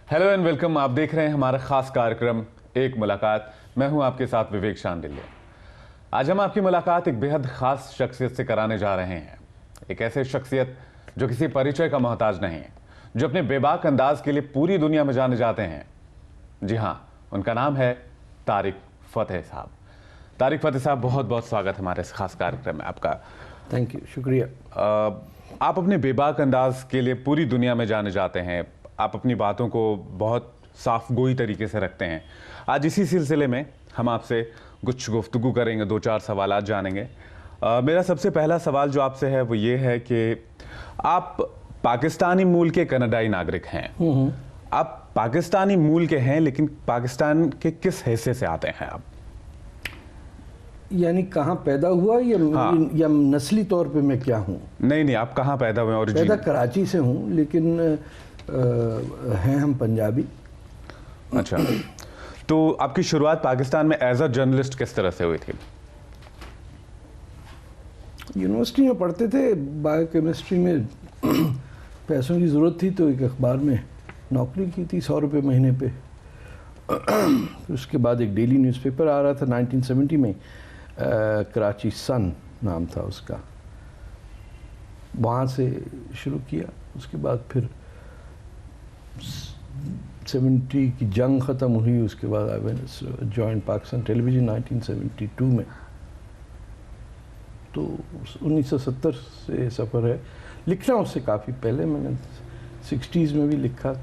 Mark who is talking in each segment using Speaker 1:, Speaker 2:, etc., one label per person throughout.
Speaker 1: Hello and welcome. आप देख रहे हैं हमारा खास कार्यक्रम एक मुलाकात। मैं हूं आपके साथ विवेक शांडिल्य। आज हम आपकी मुलाकात एक बेहद खास शख्सियत से कराने जा रहे हैं। एक ऐसे शख्सियत जो किसी परिचय का मोहताज नहीं है, जो अपने बेबाक अंदाज के लिए पूरी दुनिया में जाने जाते हैं। जी हां, उनका नाम है तारिक फतेह साहब। तारिक फतेह साहब, बहुत बहुत स्वागत हमारे इस खास कार्यक्रम में आपका।
Speaker 2: थैंक यू, शुक्रिया।
Speaker 1: आप अपने बेबाक अंदाज के लिए पूरी दुनिया में जाने जाते हैं। आप अपनी बातों को बहुत साफ गोई तरीके से रखते हैं। आज इसी सिलसिले में हम आपसे कुछ गुफ्तगू करेंगे, 2-4 सवालात जानेंगे। मेरा सबसे पहला सवाल जो आपसे है वो ये है कि आप पाकिस्तानी मूल के कनाडाई नागरिक हैं। आप पाकिस्तानी मूल के हैं, लेकिन पाकिस्तान के किस हिस्से से आते हैं आप?
Speaker 2: यानी कहाँ पैदा हुआ या नस्ली तौर पे मैं क्या हूँ?
Speaker 1: नहीं, आप कहाँ पैदा हुए? और
Speaker 2: पैदा कराची से हूँ, लेकिन हैं हम पंजाबी।
Speaker 1: अच्छा, तो आपकी शुरुआत पाकिस्तान में एज अ जर्नलिस्ट किस तरह से हुई थी?
Speaker 2: यूनिवर्सिटी में पढ़ते थे, बायोकेमिस्ट्री में पैसों की ज़रूरत थी तो एक अखबार में नौकरी की थी 100 रुपये महीने पे। उसके बाद एक डेली न्यूज़पेपर आ रहा था 1970 में, कराची सन नाम था उसका, वहाँ से शुरू किया। उसके बाद फिर 70 की जंग ख़त्म हुई, उसके बाद आई जॉइन पाकिस्तान टेलीविज़न 1972 में। तो 1970 से सफ़र है। लिखना उससे काफ़ी पहले, मैंने 60s में भी लिखा।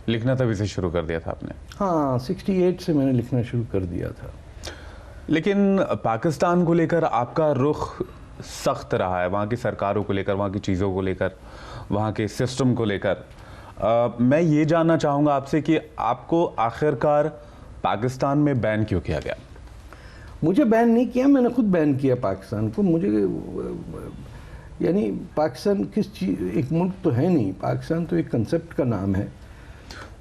Speaker 1: लिखना तभी से शुरू कर दिया था आपने?
Speaker 2: हाँ, 68 से मैंने लिखना शुरू कर दिया था।
Speaker 1: लेकिन पाकिस्तान को लेकर आपका रुख सख्त रहा है, वहाँ की सरकारों को लेकर, वहाँ की चीज़ों को लेकर, वहाँ के सिस्टम को लेकर। मैं ये जानना चाहूँगा आपसे कि आपको आखिरकार पाकिस्तान में बैन क्यों किया गया?
Speaker 2: मुझे बैन नहीं किया, मैंने खुद बैन किया पाकिस्तान को। मुझे यानी पाकिस्तान किस चीज़, एक मुल्क तो है नहीं, पाकिस्तान तो एक कंसेप्ट का नाम है,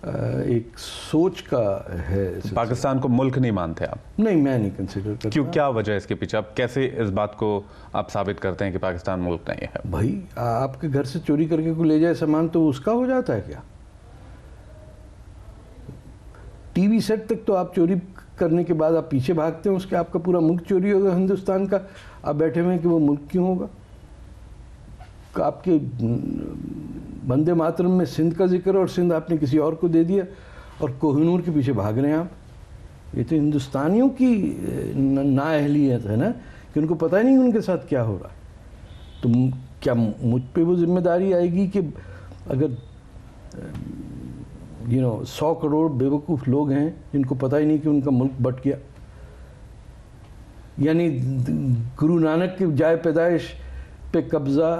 Speaker 2: एक सोच का है।
Speaker 1: पाकिस्तान को मुल्क नहीं मानते आप?
Speaker 2: नहीं, मैं नहीं कंसिडर करता।
Speaker 1: क्यों, क्या वजह है इसके पीछे? आप कैसे इस बात को आप साबित करते हैं कि पाकिस्तान मुल्क नहीं है?
Speaker 2: भाई, आपके घर से चोरी करके कोई ले जाए सामान तो उसका हो जाता है क्या? टीवी सेट तक तो आप चोरी करने के बाद आप पीछे भागते हैं उसके, आपका पूरा मुल्क चोरी होगा हिंदुस्तान का। आप बैठे हुए हैं कि वो मुल्क क्यों होगा? आपके वंदे मातरम में सिंध का जिक्र, और सिंध आपने किसी और को दे दिया और कोहिनूर के पीछे भाग रहे हैं आप। ये तो हिंदुस्तानियों की नाअहलियत है ना, कि उनको पता ही नहीं उनके साथ क्या हो रहा है। तो क्या मुझ पे वो जिम्मेदारी आएगी कि अगर 100 करोड़ बेवकूफ़ लोग हैं जिनको पता ही नहीं कि उनका मुल्क बट गया, यानी गुरु नानक की जाए पैदाइश पे कब्ज़ा,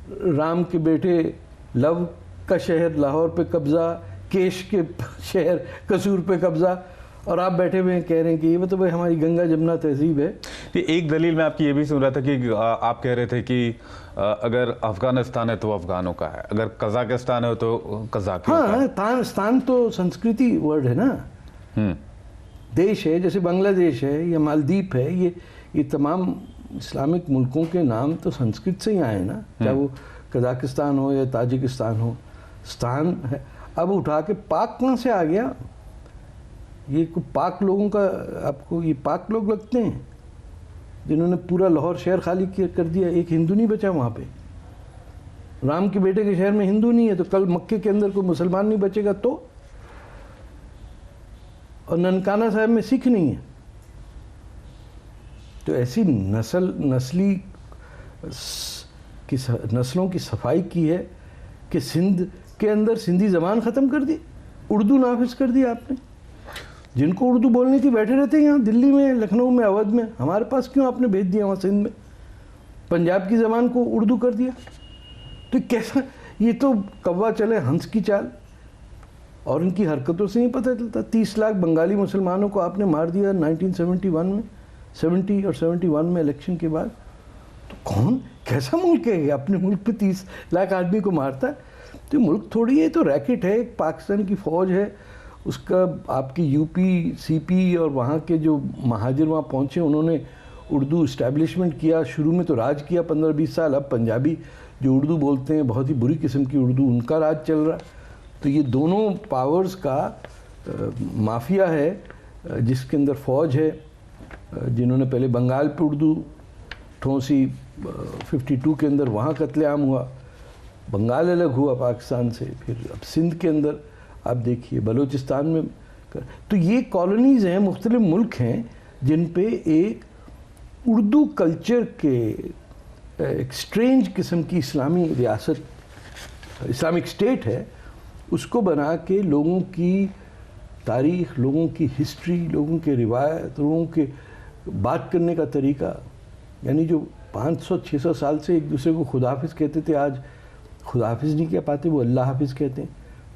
Speaker 2: राम के बेटे लव का शहर लाहौर पे कब्ज़ा, केश के शहर कसूर पे कब्ज़ा, और आप बैठे हुए कह रहे हैं कि ये तो भाई हमारी गंगा जमुना तहजीब है।
Speaker 1: एक दलील मैं आपकी ये भी सुन रहा था कि आप कह रहे थे कि अगर अफगानिस्तान है तो अफगानों का है, अगर कजाकिस्तान है तो कजाकियों का है।
Speaker 2: हाँ, स्थान तो संस्कृति वर्ड है ना। देश है, जैसे बांग्लादेश है या मालदीप है, ये तमाम इस्लामिक मुल्कों के नाम तो संस्कृत से ही आए ना, चाहे वो कजाकिस्तान हो या ताजिकिस्तान हो, स्थान है। अब उठा के पाक कहाँ से आ गया? ये पाक लोगों का, आपको ये पाक लोग लगते हैं जिन्होंने पूरा लाहौर शहर खाली कर दिया? एक हिंदू नहीं बचा वहाँ पे। राम के बेटे के शहर में हिंदू नहीं है तो कल मक्के के अंदर कोई मुसलमान नहीं बचेगा तो? और ननकाना साहब में सिख नहीं है। तो ऐसी नस्लों की सफाई की है कि सिंध के अंदर सिंधी ज़बान ख़त्म कर दी, उर्दू नाफिज कर दी आपने। जिनको उर्दू बोलनी थी बैठे रहते हैं यहाँ दिल्ली में, लखनऊ में, अवध में। हमारे पास क्यों आपने भेज दिया वहाँ सिंध में? पंजाब की ज़बान को उर्दू कर दिया। तो कैसा, ये तो कौवा चले हंस की चाल। और इनकी हरकतों से नहीं पता चलता। 30 लाख बंगाली मुसलमानों को आपने मार दिया 1971 में, 70 और 71 में इलेक्शन के बाद। तो कौन, कैसा मुल्क है अपने मुल्क पे 30 लाख आदमी को मारता है? तो मुल्क थोड़ी है, तो रैकेट है। पाकिस्तान की फ़ौज है, उसका आपकी यूपी, सीपी और वहाँ के जो महाजिर वहाँ पहुँचे, उन्होंने उर्दू इस्टेब्लिशमेंट किया। शुरू में तो राज किया 15-20 साल। अब पंजाबी जो उर्दू बोलते हैं, बहुत ही बुरी किस्म की उर्दू, उनका राज चल रहा है। तो ये दोनों पावर्स का माफिया है, जिसके अंदर फौज है, जिन्होंने पहले बंगाल पे उर्दू ठोंसी, 52 के अंदर वहाँ कत्लेआम हुआ, बंगाल अलग हुआ पाकिस्तान से, फिर अब सिंध के अंदर आप देखिए, बलूचिस्तान में तो ये कॉलोनीज़ हैं, मुख्तलिफ मुल्क हैं जिन पे एक उर्दू कल्चर के एक स्ट्रेंज किस्म की इस्लामी रियासत, इस्लामिक स्टेट है, उसको बना के लोगों की तारीख़, लोगों की हिस्ट्री, लोगों के रिवायत, लोगों के बात करने का तरीका, यानी जो 500-600 साल से एक दूसरे को खुदा हाफिज़ कहते थे, आज खुदा हाफिज़ नहीं कह पाते, वो अल्लाह हाफिज़ कहते हैं।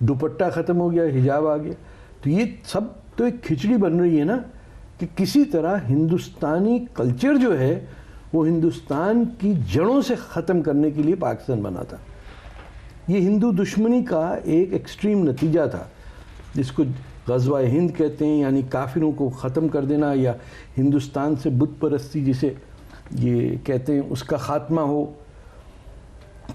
Speaker 2: दुपट्टा ख़त्म हो गया, हिजाब आ गया, तो ये सब तो एक खिचड़ी बन रही है ना, कि किसी तरह हिंदुस्तानी कल्चर जो है वो हिंदुस्तान की जड़ों से ख़त्म करने के लिए पाकिस्तान बना था। ये हिंदू दुश्मनी का एक एक्सट्रीम नतीजा था, जिसको ग़ज़वा हिंद कहते हैं, यानी काफिरों को ख़त्म कर देना, या हिंदुस्तान से बुत परस्ती जिसे ये कहते हैं उसका ख़ात्मा हो,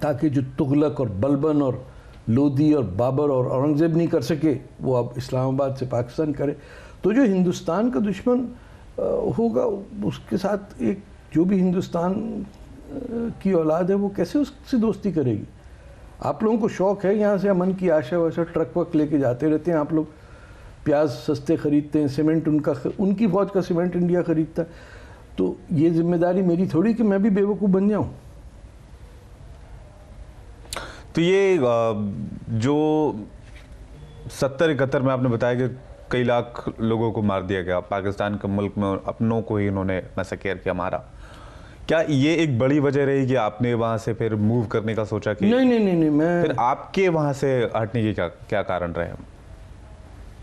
Speaker 2: ताकि जो तुगलक और बलबन और लोदी और बाबर और औरंगज़ेब नहीं कर सके वो अब इस्लामाबाद से पाकिस्तान करे। तो जो हिंदुस्तान का दुश्मन होगा, उसके साथ एक जो भी हिंदुस्तान की औलाद है वो कैसे उससे दोस्ती करेगी। आप लोगों को शौक़ है, यहाँ से अमन की आशा वाशा ट्रक वक लेके जाते रहते हैं, आप लोग प्याज सस्ते ख़रीदते हैं, सीमेंट उनकी फ़ौज का सीमेंट इंडिया ख़रीदता है, तो ये जिम्मेदारी मेरी थोड़ी कि मैं भी बेवकूफ़ बन जाऊँ।
Speaker 1: तो ये जो 70-71 में आपने बताया कि कई लाख लोगों को मार दिया गया, पाकिस्तान के मुल्क में अपनों को ही इन्होंने मैसेकेयर किया, मारा, क्या ये एक बड़ी वजह रही कि आपने वहाँ से फिर मूव करने का सोचा कि
Speaker 2: नहीं, मैं
Speaker 1: फिर आपके वहाँ से हटने के क्या कारण रहे?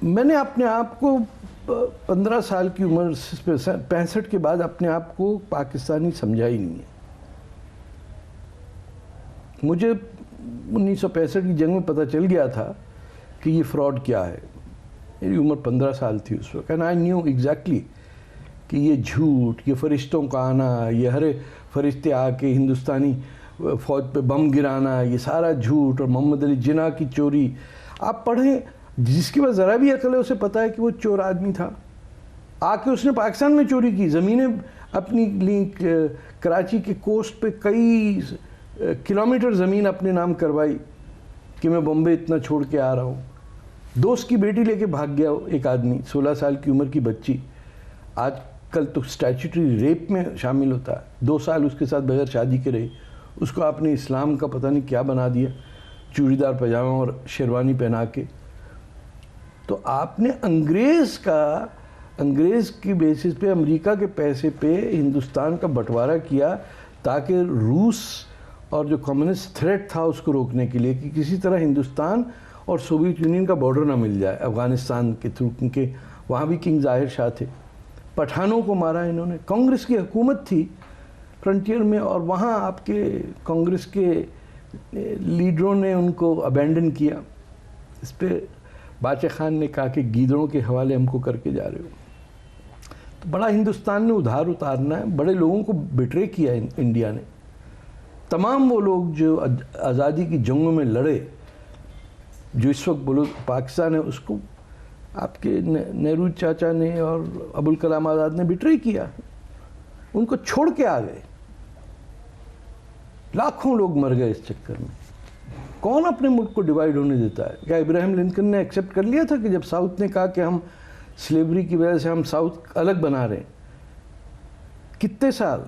Speaker 2: मैंने अपने आप को 15 साल की उम्र 65 के बाद अपने आप को पाकिस्तानी समझा ही नहीं है। मुझे 1965 की जंग में पता चल गया था कि ये फ्रॉड क्या है। मेरी उम्र 15 साल थी उस वक्त, एंड आई न्यू एग्जैक्टली कि ये झूठ, ये फरिश्तों का आना, ये हरे फरिश्ते आके हिंदुस्तानी फ़ौज पे बम गिराना, ये सारा झूठ, और मोहम्मद अली जिन्ना की चोरी आप पढ़ें, जिसके पास ज़रा भी अकल है उसे पता है कि वो चोर आदमी था, आके उसने पाकिस्तान में चोरी की, ज़मीनें अपनी ली, कराची के कोस्ट पे कई किलोमीटर ज़मीन अपने नाम करवाई कि मैं बॉम्बे इतना छोड़ के आ रहा हूँ। दोस्त की बेटी लेके भाग गया एक आदमी, 16 साल की उम्र की बच्ची, आजकल तो स्टैट्यूटरी रेप में शामिल होता है। 2 साल उसके साथ बगैर शादी के रही, उसको आपने इस्लाम का पता नहीं क्या बना दिया, चूड़ीदार पजामा और शेरवानी पहना के। तो आपने अंग्रेज़ की बेसिस पे, अमेरिका के पैसे पे हिंदुस्तान का बंटवारा किया, ताकि रूस और जो कम्युनिस्ट थ्रेट था उसको रोकने के लिए कि किसी तरह हिंदुस्तान और सोवियत यूनियन का बॉर्डर ना मिल जाए अफ़गानिस्तान के थ्रू, क्योंकि वहाँ भी किंग ज़ाहिर शाह थे। पठानों को मारा इन्होंने। कांग्रेस की हुकूमत थी फ्रंटियर में, और वहाँ आपके कांग्रेस के लीडरों ने उनको अबैंडन किया। इस पर बादशाह खान ने कहा कि गीदड़ों के हवाले हमको करके जा रहे हो। तो बड़ा हिंदुस्तान ने उधार उतारना है, बड़े लोगों को बिट्रे किया इंडिया ने। तमाम वो लोग जो आज़ादी की जंगों में लड़े, जो इस वक्त बोलो पाकिस्तान है, उसको आपके नेहरू चाचा ने और अबुल कलाम आज़ाद ने बिट्रे किया, उनको छोड़ के आ गए। लाखों लोग मर गए इस चक्कर में। कौन अपने मुल्क को डिवाइड होने देता है? क्या इब्राहिम लिंकन ने एक्सेप्ट कर लिया था कि जब साउथ ने कहा कि हम स्लेवरी की वजह से हम साउथ अलग बना रहे हैं? कितने साल,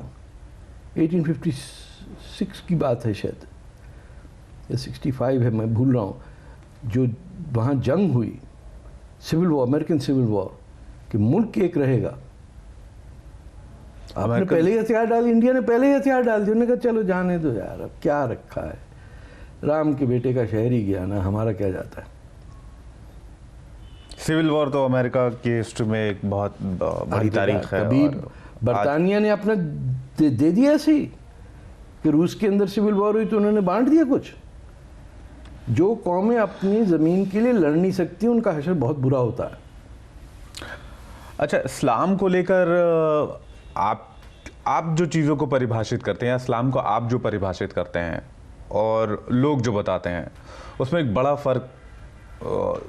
Speaker 2: 1856 की बात है शायद, या 65 है, मैं भूल रहा हूँ, जो वहाँ जंग हुई, civil war, American civil war, कि मुल्क एक रहेगा। आपने पहले ही हथियार डाल, इंडिया ने पहले ही हथियार डाल दिया। उन्होंने कहा चलो जाने दो यार, अब क्या रखा है, राम के बेटे का शहर ही गया ना, हमारा क्या जाता है।
Speaker 1: सिविल वॉर तो अमेरिका की हिस्ट्री में एक बहुत बड़ी तारीख है।
Speaker 2: कभी बरतानिया ने अपना दे दिया ऐसे ही कि रूस के अंदर सिविल वॉर हुई तो उन्होंने बांट दिया कुछ। जो कौमें अपनी ज़मीन के लिए लड़ नहीं सकती उनका हशर बहुत बुरा होता है।
Speaker 1: अच्छा, इस्लाम को लेकर आप जो चीज़ों को परिभाषित करते हैं, इस्लाम को आप जो परिभाषित करते हैं और लोग जो बताते हैं, उसमें एक बड़ा फ़र्क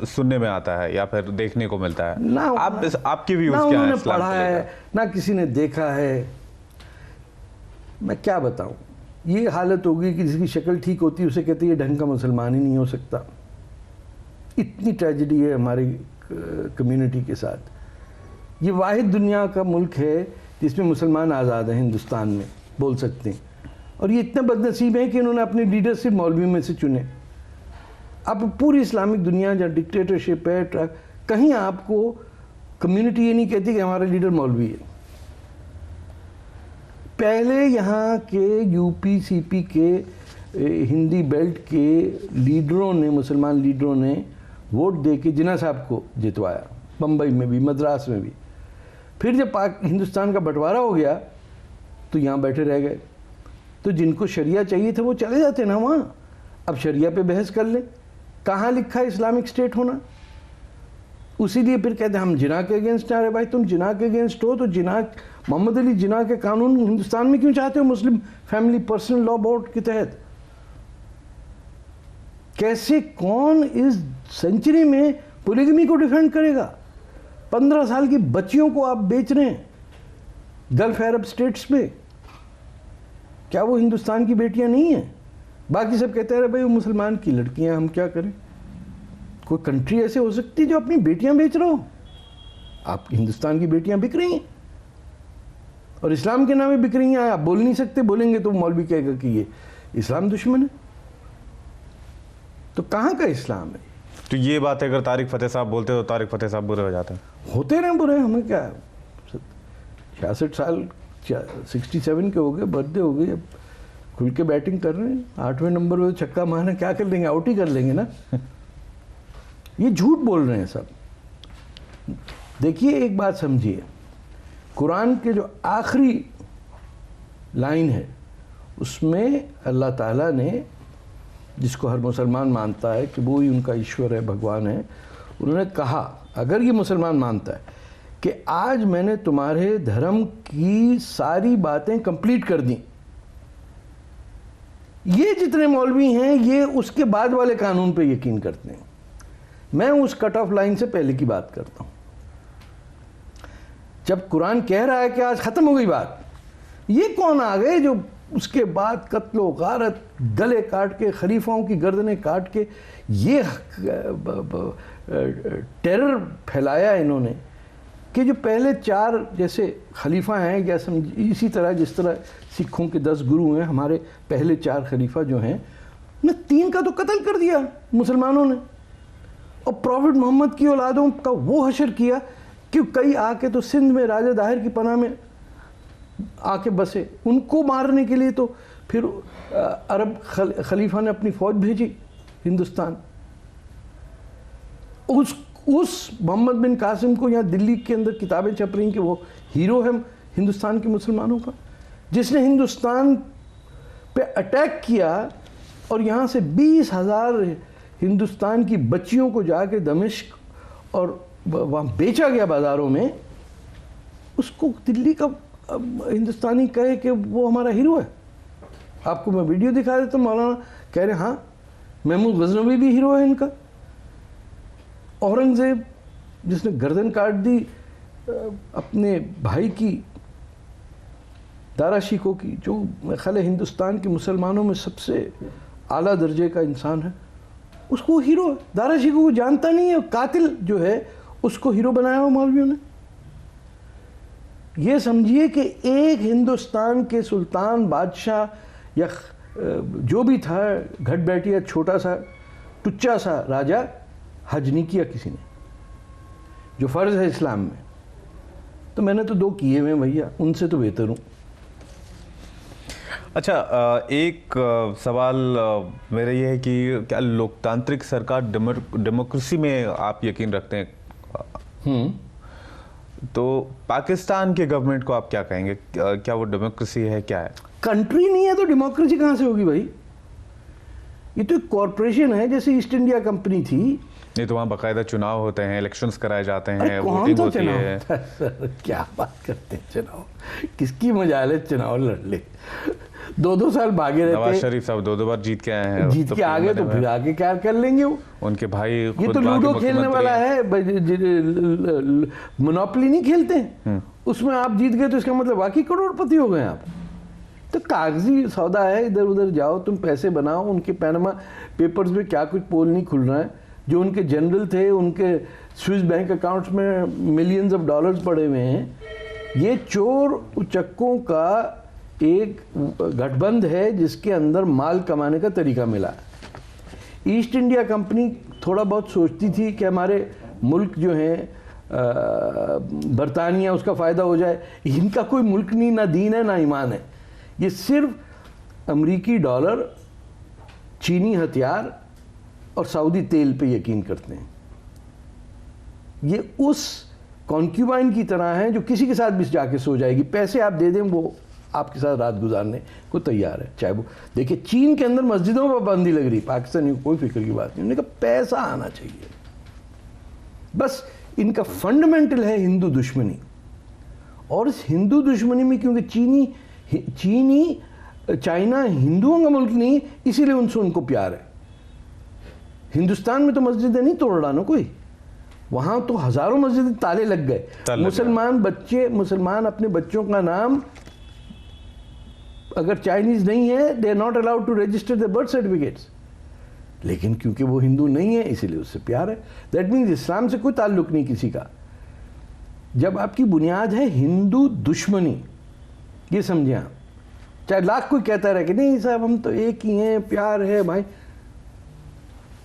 Speaker 1: सुनने में आता है या फिर देखने को मिलता है।
Speaker 2: ना
Speaker 1: आपकी व्यूज
Speaker 2: ना
Speaker 1: क्या है
Speaker 2: उन्होंने
Speaker 1: इस्लाम
Speaker 2: पढ़ा
Speaker 1: को लेकर?
Speaker 2: है ना किसी ने देखा है। मैं क्या बताऊं, ये हालत होगी कि जिसकी शक्ल ठीक होती है उसे कहते हैं ये ढंग का मुसलमान ही नहीं हो सकता। इतनी ट्रेजेडी है हमारी कम्युनिटी के साथ। ये वाहिद दुनिया का मुल्क है जिसमें मुसलमान आज़ाद हैं, हिंदुस्तान में बोल सकते हैं। और ये इतना बदनसीब है कि इन्होंने अपने लीडरशिप मौलवियों में से चुने। अब पूरी इस्लामिक दुनिया जहाँ डिक्टेटरशिप है, कहीं आपको कम्युनिटी ये नहीं कहती कि हमारा लीडर मौलवी है। पहले यहाँ के यूपी सीपी के हिंदी बेल्ट के लीडरों ने, मुसलमान लीडरों ने वोट दे के जिन्ना साहब को जितवाया, बम्बई में भी, मद्रास में भी। फिर जब हिंदुस्तान का बंटवारा हो गया तो यहाँ बैठे रह गए। तो जिनको शरिया चाहिए था वो चले जाते ना वहाँ। अब शरिया पे बहस कर ले, कहाँ लिखा है इस्लामिक स्टेट होना? उसी लिए फिर कहते हैं हम जिना के अगेंस्ट आ रहे। भाई तुम जिना के अगेंस्ट हो तो जिना, मोहम्मद अली जिना के कानून हिंदुस्तान में क्यों चाहते हो Muslim family personal law board के तहत? कैसे, कौन इस सेंचुरी में पोलिगमी को डिफेंड करेगा? 15 साल की बच्चियों को आप बेच रहे हैं गल्फ अरब स्टेट्स में। क्या वो हिंदुस्तान की बेटियां नहीं हैं? बाकी सब कहते हैं भाई वो मुसलमान की लड़कियां, हम क्या करें? कोई कंट्री ऐसे हो सकती है जो अपनी बेटियां बेच रहा हो? आप हिंदुस्तान की बेटियां बिक रही हैं और इस्लाम के नाम पे बिक रही हैं। आप बोल नहीं सकते, बोलेंगे तो मौलवी कहेगा कि ये इस्लाम दुश्मन है। तो कहाँ का इस्लाम है?
Speaker 1: तो ये बात अगर तारिक फतेह साहब बोलते तो तारिक फतेह साहब बुरे हो जाते हैं।
Speaker 2: होते रहे बुरे, हमें क्या, 66 साल 67 के हो गए, बर्थडे हो गई, अब खुल के बैटिंग कर रहे हैं। 8वें नंबर पे छक्का मारना, क्या कर लेंगे? आउट ही कर लेंगे ना। ये झूठ बोल रहे हैं सब। देखिए एक बात समझिए, कुरान के जो आखिरी लाइन है उसमें अल्लाह ताला ने, जिसको हर मुसलमान मानता है कि वो ही उनका ईश्वर है, भगवान है, उन्होंने कहा, अगर ये मुसलमान मानता है कि आज मैंने तुम्हारे धर्म की सारी बातें कंप्लीट कर दी, ये जितने मौलवी हैं ये उसके बाद वाले कानून पे यकीन करते हैं। मैं उस कट ऑफ लाइन से पहले की बात करता हूं। जब कुरान कह रहा है कि आज खत्म हो गई बात, ये कौन आ गए जो उसके बाद कत्लो गारत, गले काट के, खलीफाओं की गर्दनें काट के ये टेरर फैलाया इन्होंने कि जो पहले 4 जैसे खलीफा हैं, या समझ इसी तरह जिस तरह सिखों के 10 गुरु हैं, हमारे पहले 4 खलीफा जो हैं ने 3 का तो कत्ल कर दिया मुसलमानों ने, और प्रॉफिट मोहम्मद की औलादों का वो हशर किया कि कई आके तो सिंध में राजा दाहिर की पनाह में आके बसे। उनको मारने के लिए तो फिर अरब खलीफा ने अपनी फौज भेजी हिंदुस्तान। उस मोहम्मद बिन कासिम को यहाँ दिल्ली के अंदर किताबें छप रही कि वो हीरो है हिंदुस्तान के मुसलमानों का, जिसने हिंदुस्तान पे अटैक किया और यहाँ से 20,000 हिंदुस्तान की बच्चियों को जाके दमिश्क और वहाँ बेचा गया बाज़ारों में। उसको दिल्ली का हिंदुस्तानी कहे कि वो हमारा हीरो है। आपको मैं वीडियो दिखा देता हूँ, मौलाना कह रहे हाँ महमूद गजनवी भी हीरो है इनका। औरंगज़ेब जिसने गर्दन काट दी अपने भाई की, दारा शिकोह की, जो मेरे ख्याल है हिंदुस्तान के मुसलमानों में सबसे आला दर्जे का इंसान है, उसको हीरो है। दारा शिकोह को जानता नहीं है, कातिल जो है उसको हीरो बनाया हुआ मौलवियों ने। ये समझिए कि एक हिंदुस्तान के सुल्तान, बादशाह या जो भी था, घट बैठिया छोटा सा टुच्चा सा राजा, हज नहीं किया किसी ने, जो फ़र्ज़ है इस्लाम में। तो मैंने तो 2 किए हुए भैया, उनसे तो बेहतर हूँ।
Speaker 1: अच्छा, एक सवाल मेरा ये है कि क्या लोकतांत्रिक सरकार, डेमोक्रेसी में आप यकीन रखते हैं? तो पाकिस्तान के गवर्नमेंट को आप क्या कहेंगे? क्या वो डेमोक्रेसी है, क्या है?
Speaker 2: कंट्री नहीं है तो डेमोक्रेसी कहाँ से होगी भाई? ये तो एक कॉरपोरेशन है, जैसे ईस्ट इंडिया कंपनी थी।
Speaker 1: नहीं तो वहाँ बाकायदा चुनाव होते हैं, इलेक्शंस कराए जाते हैं,
Speaker 2: कौन
Speaker 1: वोटिंग
Speaker 2: सा
Speaker 1: होती
Speaker 2: चुनाव
Speaker 1: है।
Speaker 2: होता है सर? क्या बात करते हैं चुनाव? किसकी मजाल है चुनाव लड़ ले? 2-2 साल भागे
Speaker 1: नवाज
Speaker 2: रहते,
Speaker 1: शरीफ साहब 2-2 बार जीत के आए हैं,
Speaker 2: जीत के आ गए तो फिर आगे क्या कर लेंगे वो?
Speaker 1: उनके भाई
Speaker 2: ये
Speaker 1: खुद
Speaker 2: तो
Speaker 1: वहाँ के
Speaker 2: लूडो खेलने
Speaker 1: मुख्यमंत्री
Speaker 2: वाला
Speaker 1: हैं।
Speaker 2: है, मोनोपोली नहीं खेलते हैं, उसमें आप जीत गए तो इसका मतलब वाकई करोड़पति हो गए आप। तो कागजी सौदा है, इधर उधर जाओ तुम पैसे बनाओ। उनके पैनमा पेपर्स में क्या कुछ पोल नहीं खुल रहा है। जो उनके जनरल थे उनके स्विस बैंक अकाउंट्स में मिलियंस ऑफ डॉलर्स पड़े हुए हैं। ये चोर उचक्कों का एक गठबंध है जिसके अंदर माल कमाने का तरीका मिला। ईस्ट इंडिया कंपनी थोड़ा बहुत सोचती थी कि हमारे मुल्क जो है बरतानिया, उसका फ़ायदा हो जाए। इनका कोई मुल्क नहीं, ना दीन है ना ईमान है। ये सिर्फ अमरीकी डॉलर, चीनी हथियार और सऊदी तेल पे यकीन करते हैं। ये उस कॉन्क्यूबाइन की तरह है जो किसी के साथ भी जाके सो जाएगी। पैसे आप दे दें वो आपके साथ रात गुजारने को तैयार है। चाहे वो देखिए चीन के अंदर मस्जिदों पर पाबंदी लग रही, पाकिस्तान को कोई फिक्र की बात नहीं। उन्होंने कहा पैसा आना चाहिए। बस इनका फंडामेंटल है हिंदू दुश्मनी। और इस हिंदू दुश्मनी में क्योंकि चाइना हिंदुओं का मुल्क नहीं, इसीलिए उनसे उनको प्यार है। हिंदुस्तान में तो मस्जिदें नहीं तोड़ रहा ना कोई, वहां तो हजारों मस्जिदें ताले लग गए। मुसलमान अपने बच्चों का नाम अगर चाइनीज नहीं है, they are not allowed to register the birth certificates. लेकिन क्योंकि वो हिंदू नहीं है इसीलिए उससे प्यार है। दैट मीन्स इस्लाम से कोई ताल्लुक नहीं किसी का। जब आपकी बुनियाद है हिंदू दुश्मनी, ये समझे आप। चाहे लाख कोई कहता रहे कि नहीं साहब हम तो एक ही हैं, प्यार है भाई,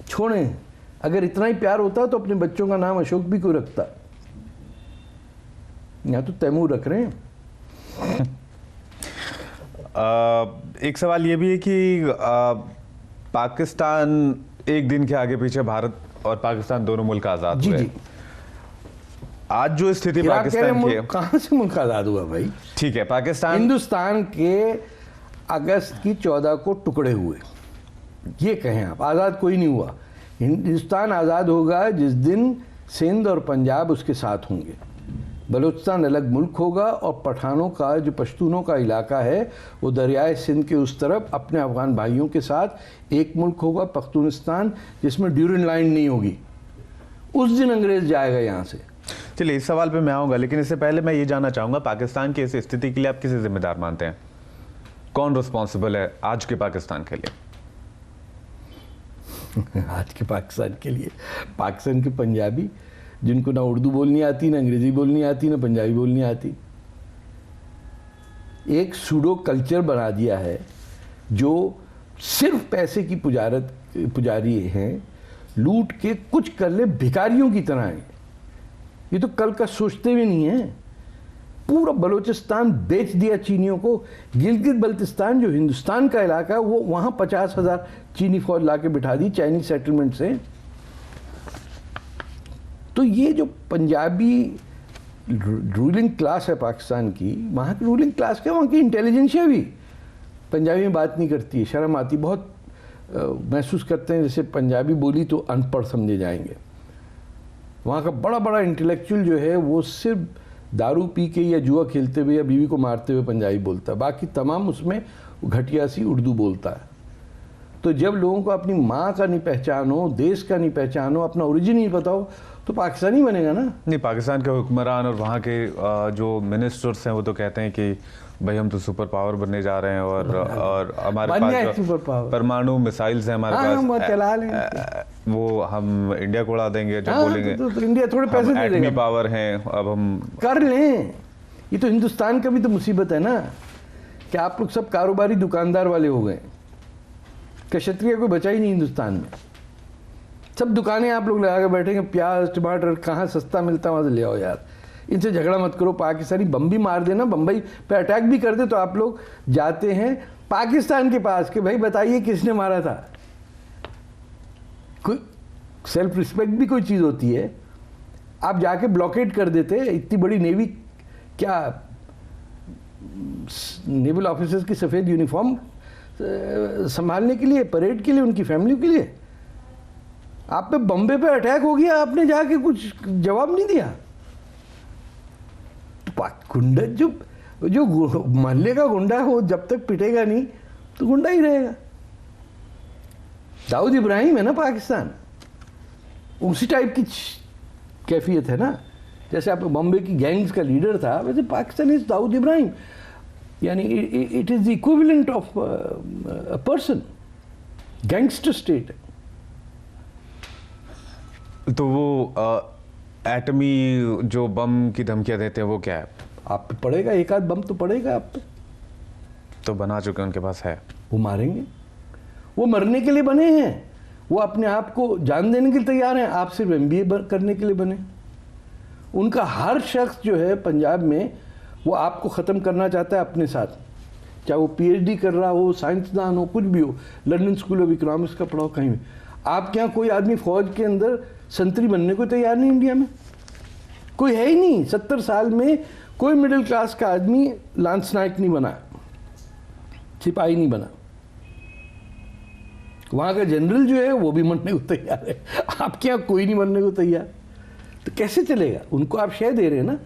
Speaker 2: छोड़ें। अगर इतना ही प्यार होता तो अपने बच्चों का नाम अशोक भी क्यों रखता? या तो तैमूर रख रहे हैं।
Speaker 1: एक सवाल ये भी है कि पाकिस्तान एक दिन के आगे पीछे, भारत और पाकिस्तान दोनों मुल्क आज़ाद हुए।
Speaker 2: जी।
Speaker 1: आज जो स्थिति पाकिस्तान की है,
Speaker 2: कहाँ से मुल्क आज़ाद हुआ भाई?
Speaker 1: ठीक है, पाकिस्तान
Speaker 2: हिंदुस्तान के अगस्त की 14 को टुकड़े हुए, ये कहें आप। आज़ाद कोई नहीं हुआ। हिंदुस्तान आज़ाद होगा जिस दिन सिंध और पंजाब उसके साथ होंगे। बलूचिस्तान अलग मुल्क होगा और पठानों का, जो पश्तूनों का इलाका है, वो दरियाए सिंध के उस तरफ अपने अफगान भाइयों के साथ एक मुल्क होगा, पख्तूनिस्तान, जिसमें ड्यूरन लाइन नहीं होगी। उस दिन अंग्रेज जाएगा यहाँ से।
Speaker 1: चलिए इस सवाल पे मैं आऊँगा, लेकिन इससे पहले मैं ये जानना चाहूँगा, पाकिस्तान की इस स्थिति के लिए आप किसे जिम्मेदार मानते हैं? कौन रिस्पॉन्सिबल है आज के पाकिस्तान के लिए?
Speaker 2: आज के पाकिस्तान के लिए पाकिस्तान के पंजाबी, जिनको ना उर्दू बोलनी आती, ना अंग्रेजी बोलनी आती, ना पंजाबी बोलनी आती। एक सूडो कल्चर बना दिया है जो सिर्फ पैसे की पुजारी हैं, लूट के कुछ कर ले, भिखारियों की तरह हैं। ये तो कल का सोचते भी नहीं है। पूरा बलूचिस्तान बेच दिया चीनियों को। गिलगित बल्तिस्तान जो हिंदुस्तान का इलाका है, वो वहाँ 50,000 चीनी फौज ला के बिठा दी चाइनीज सेटलमेंट से। तो ये जो पंजाबी रूलिंग क्लास है पाकिस्तान की, वहाँ की रूलिंग क्लास क्या, वहाँ की इंटेलिजेंसिया भी पंजाबी में बात नहीं करती है, शर्म आती, बहुत महसूस करते हैं जैसे पंजाबी बोली तो अनपढ़ समझे जाएंगे। वहाँ का बड़ा बड़ा इंटेलेक्चुअल जो है वो सिर्फ दारू पी के या जुआ खेलते हुए या बीवी को मारते हुए पंजाबी बोलता है, बाकी तमाम उसमें घटिया सी उर्दू बोलता है। तो जब लोगों को अपनी माँ का नहीं पहचान हो, देश का नहीं पहचान हो, अपना ओरिजिन नहीं पता हो, तो पाकिस्तानी बनेगा ना।
Speaker 1: नहीं, पाकिस्तान के हुक्मरान और वहाँ के जो मिनिस्टर्स हैं वो तो कहते हैं कि भाई हम तो सुपर पावर बनने जा रहे हैं और हमारे पास परमाणु मिसाइल्स हैं, हमारे पास
Speaker 2: चला लें,
Speaker 1: वो हम इंडिया को उड़ा देंगे जब बोलेंगे।
Speaker 2: तो इंडिया थोड़े पैसे दे देगा,
Speaker 1: पावर हैं, अब हम कर
Speaker 2: लें। ये तो हिंदुस्तान का भी तो मुसीबत है ना कि आप लोग सब कारोबारी दुकानदार वाले हो गए। क्षत्रिय कोई बचा ही नहीं हिंदुस्तान में। सब दुकानें आप लोग लगा के बैठेंगे, प्याज टमाटर कहाँ सस्ता मिलता है वहाँ से ले आओ यार। इनसे झगड़ा मत करो। पाकिस्तानी बम भी मार देना, बम्बई पे अटैक भी कर दे तो आप लोग जाते हैं पाकिस्तान के पास कि भाई बताइए किसने मारा था। कोई सेल्फ रिस्पेक्ट भी कोई चीज़ होती है। आप जाके ब्लॉकेट कर देते, इतनी बड़ी नेवी, क्या नेवल ऑफिसर्स की सफ़ेद यूनिफॉर्म संभालने के लिए, परेड के लिए, उनकी फैमिली के लिए। आप पे बम्बे पे अटैक हो गया, आपने जाके कुछ जवाब नहीं दिया। तो गुंडा जो मोहल्ले का गुंडा है वो जब तक पिटेगा नहीं तो गुंडा ही रहेगा। दाऊद इब्राहिम है ना पाकिस्तान, उसी टाइप की कैफियत है ना। जैसे आप बॉम्बे की गैंग्स का लीडर था, वैसे पाकिस्तान इज दाऊद इब्राहिम, यानी it is the equivalent of a person, gangster state.
Speaker 1: तो वो एटमी जो बम की धमकियां देते हैं वो क्या है?
Speaker 2: आप पे पड़ेगा, एक आध बम तो पड़ेगा आप पे।
Speaker 1: तो बना चुके हैं, उनके पास है।
Speaker 2: वो मारेंगे, वो मरने के लिए बने हैं, वो अपने आप को जान देने के लिए तैयार हैं। आप सिर्फ MBA करने के लिए बने। उनका हर शख्स जो है पंजाब में, वो आपको ख़त्म करना चाहता है अपने साथ, चाहे वो PhD कर रहा हो, साइंसदान हो, कुछ भी हो, लंदन स्कूल ऑफ इकोनॉमिक्स का पढ़ाओ, कहीं भी। आपके यहाँ कोई आदमी फौज के अंदर संतरी बनने को तैयार नहीं, इंडिया में कोई है ही नहीं। 70 साल में कोई मिडिल क्लास का आदमी लांस नायक नहीं बना, सिपाही नहीं बना। वहाँ का जनरल जो है वो भी मरने को तैयार है, आपके यहाँ कोई नहीं मरने को तैयार। तो कैसे चलेगा? उनको आप शय दे रहे हैं ना।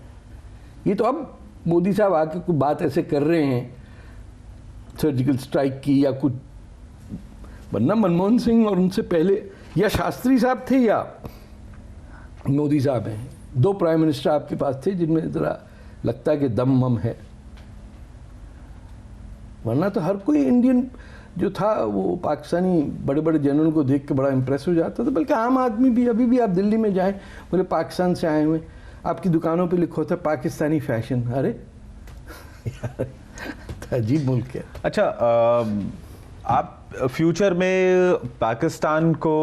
Speaker 2: ये तो अब मोदी साहब आके कोई बात ऐसे कर रहे हैं सर्जिकल स्ट्राइक की या कुछ, वरना मनमोहन सिंह और उनसे पहले या शास्त्री साहब थे या मोदी साहब हैं, 2 प्राइम मिनिस्टर आपके पास थे जिनमें ज़रा लगता है कि दम वम है। वरना तो हर कोई इंडियन जो था वो पाकिस्तानी बड़े बड़े जनरल को देख के बड़ा इंप्रेस हो जाता था। बल्कि आम आदमी भी, अभी भी आप दिल्ली में जाएं, बोले पाकिस्तान से आए हुए, आपकी दुकानों पे लिखा होता है पाकिस्तानी फैशन। अरे यार, अजीब मुल्क है।
Speaker 1: अच्छा, आप फ्यूचर में पाकिस्तान को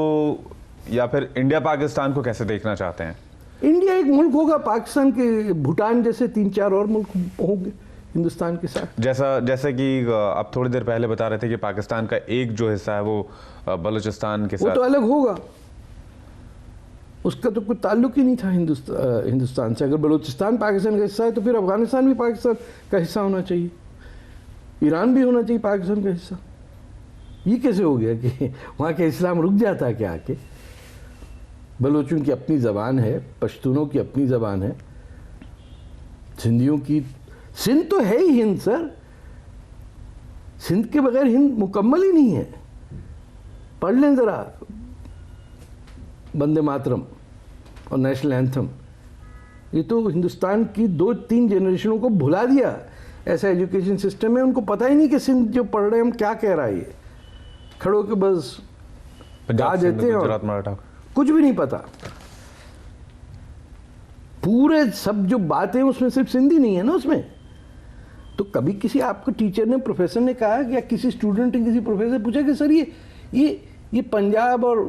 Speaker 1: या फिर इंडिया पाकिस्तान को कैसे देखना चाहते हैं?
Speaker 2: इंडिया एक मुल्क होगा, पाकिस्तान के भूटान जैसे 3-4 और मुल्क होंगे हिंदुस्तान के साथ।
Speaker 1: जैसे कि आप थोड़ी देर पहले बता रहे थे कि पाकिस्तान का एक जो हिस्सा है वो बलूचिस्तान के साथ,
Speaker 2: वो तो अलग होगा, उसका तो कोई ताल्लुक ही नहीं था हिंदुस्तान से। अगर बलूचिस्तान पाकिस्तान का हिस्सा है तो फिर अफगानिस्तान भी पाकिस्तान का हिस्सा होना चाहिए, ईरान भी होना चाहिए पाकिस्तान का हिस्सा। ये कैसे हो गया कि वहाँ के इस्लाम रुक जाता है क्या आके? बलोचों की अपनी ज़बान है, पश्तूनों की अपनी ज़बान है, सिंधियों की। सिंध तो है ही हिंद सर, सिंध के बगैर हिंद मुकम्मल ही नहीं है। पढ़ लें ज़रा वंदे मातरम और नेशनल एंथम, ये तो हिंदुस्तान की 2-3 जनरेशनों को भुला दिया। ऐसा एजुकेशन सिस्टम है, उनको पता ही नहीं कि सिंध जो पढ़ रहे हैं हम क्या कह रहा है। ये खड़ो के बस गा देते हैं और कुछ भी नहीं पता। पूरे सब जो बातें उसमें सिर्फ सिंधी नहीं है ना उसमें। तो कभी किसी आपको टीचर ने, प्रोफेसर ने कहा या किसी स्टूडेंट ने किसी प्रोफेसर से पूछा कि सर ये पंजाब और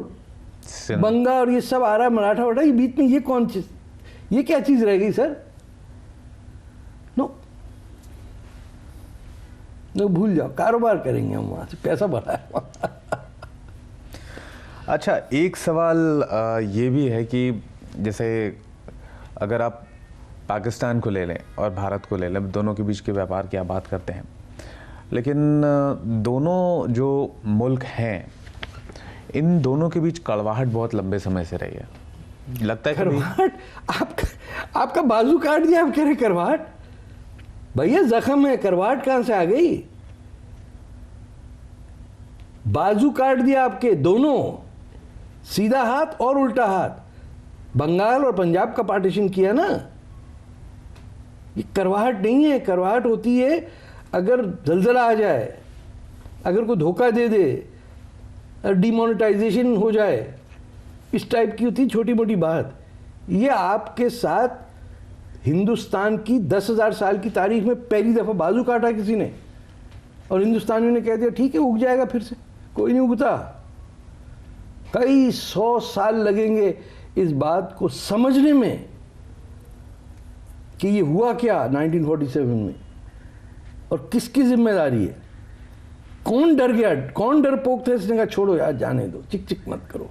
Speaker 2: बंगाल और ये सब आ रहा है, मराठा वराठा, ये बीच में ये कौन चीज, ये क्या चीज रह गई सर? नो भूल जाओ, कारोबार करेंगे हम वहां से, पैसा बढ़ा है।
Speaker 1: अच्छा, एक सवाल ये भी है कि जैसे अगर आप पाकिस्तान को ले लें और भारत को ले लें, दोनों के बीच के व्यापार की आप बात करते हैं, लेकिन दोनों जो मुल्क हैं, इन दोनों के बीच कड़वाहट बहुत लंबे समय से रही है। लगता है
Speaker 2: कड़वाहट? आपका बाजू काट दिया, आप कह रहे कड़वाहट? भैया जख्म है, करवाहट कहां से आ गई? बाजू काट दिया आपके दोनों, सीधा हाथ और उल्टा हाथ। बंगाल और पंजाब का पार्टीशन किया ना, ये करवाहट नहीं है। करवाहट होती है अगर जलजला आ जाए, अगर कोई धोखा दे दे, डिमोनेटाइजेशन हो जाए, इस टाइप की होती है छोटी मोटी बात। ये आपके साथ हिंदुस्तान की 10,000 साल की तारीख में पहली दफ़ा बाजू काटा किसी ने, और हिंदुस्तानियों ने कह दिया ठीक है उग जाएगा फिर से। कोई नहीं उगता। कई 100 साल लगेंगे इस बात को समझने में कि ये हुआ क्या 1947 में और किसकी जिम्मेदारी है। कौन डर गया, कौन डरपोक थे? इसने कहा छोड़ो यार, जाने दो, चिक चिक मत करो,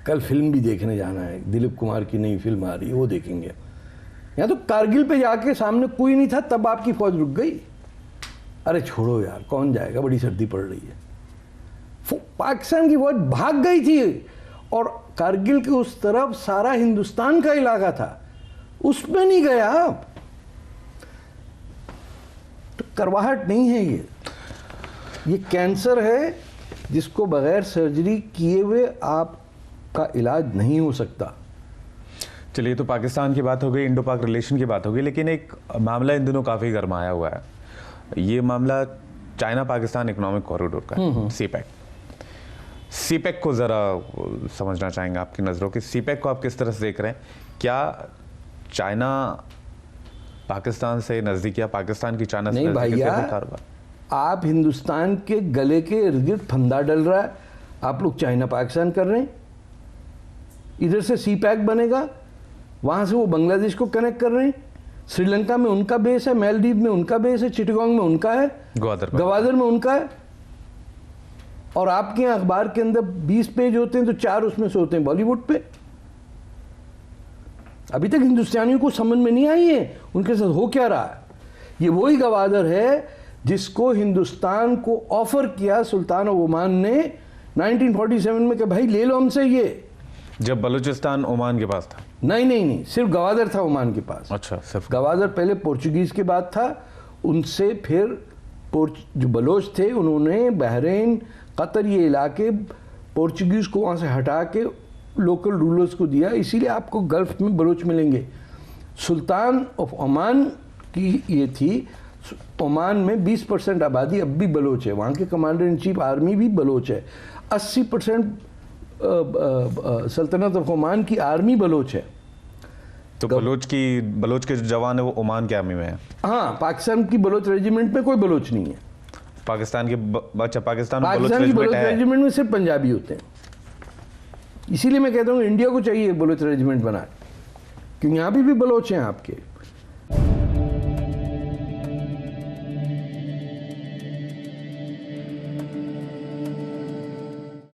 Speaker 2: कल फिल्म भी देखने जाना है, दिलीप कुमार की नई फिल्म आ रही है, वो देखेंगे। या तो कारगिल पे जाके सामने कोई नहीं था तब आपकी फौज रुक गई। अरे छोड़ो यार, कौन जाएगा, बड़ी सर्दी पड़ रही है। पाकिस्तान की फौज भाग गई थी और कारगिल के उस तरफ सारा हिंदुस्तान का इलाका था, उसमें नहीं गया आप। तो करवाहट नहीं है ये कैंसर है जिसको बगैर सर्जरी किए हुए आपका इलाज नहीं हो सकता।
Speaker 1: चलिए, तो पाकिस्तान की बात हो गई, इंडो पाक रिलेशन की बात हो गई, लेकिन एक मामला इन दिनों काफ़ी गरमाया हुआ है। ये मामला चाइना पाकिस्तान इकोनॉमिक कॉरिडोर का है, सीपैक। सीपैक को ज़रा समझना चाहेंगे आपकी नज़रों की, सीपैक को आप किस तरह से देख रहे हैं? क्या चाइना पाकिस्तान से नज़दीक या पाकिस्तान की चाइना से
Speaker 2: नहीं भैया, आप हिंदुस्तान के गले के इर्द गिर्द फंदा डल रहा है, आप लोग चाइना पाकिस्तान कर रहे हैं। इधर से सीपैक बनेगा, वहां से वो बांग्लादेश को कनेक्ट कर रहे हैं। श्रीलंका में उनका बेस है, मालदीव में उनका बेस है, चिटगांग में उनका है, गवादर में उनका है। और आपके यहाँ अखबार के अंदर 20 पेज होते हैं तो 4 उसमें से होते हैं बॉलीवुड पे। अभी तक हिंदुस्तानियों को समझ में नहीं आई है उनके साथ हो क्या रहा है। ये वही गवादर है जिसको हिंदुस्तान को ऑफर किया सुल्तान ऑफ ओमान ने 1947 में कि भाई ले लो हमसे ये,
Speaker 1: जब बलूचिस्तान ओमान के पास था।
Speaker 2: नहीं, सिर्फ गवादर था ओमान के पास।
Speaker 1: अच्छा, सिर्फ
Speaker 2: गवादर पहले पोर्चुगीज के बाद था, उनसे फिर जो बलोच थे उन्होंने बहरीन, कतर, ये इलाके पोर्चुगीज को वहाँ से हटा के लोकल रूलर्स को दिया। इसीलिए आपको गल्फ में बलोच मिलेंगे। सुल्तान ऑफ ओमान की ये थी, ओमान में 20% आबादी अब भी बलोच है, वहाँ के कमांडर इन चीफ आर्मी भी बलोच है। 80% सल्तनत ऑफ ओमान की आर्मी बलोच है।
Speaker 1: तो बलोच के जो जवान है वो ओमान के आर्मी में है।
Speaker 2: हाँ, पाकिस्तान की बलोच रेजिमेंट में कोई बलोच नहीं है।
Speaker 1: पाकिस्तान की
Speaker 2: पाकिस्तान की बलोच रेजिमेंट में सिर्फ पंजाबी होते हैं। इसीलिए मैं कहता हूँ इंडिया को चाहिए बलोच रेजिमेंट बना, क्योंकि यहाँ भी बलोच हैं आपके।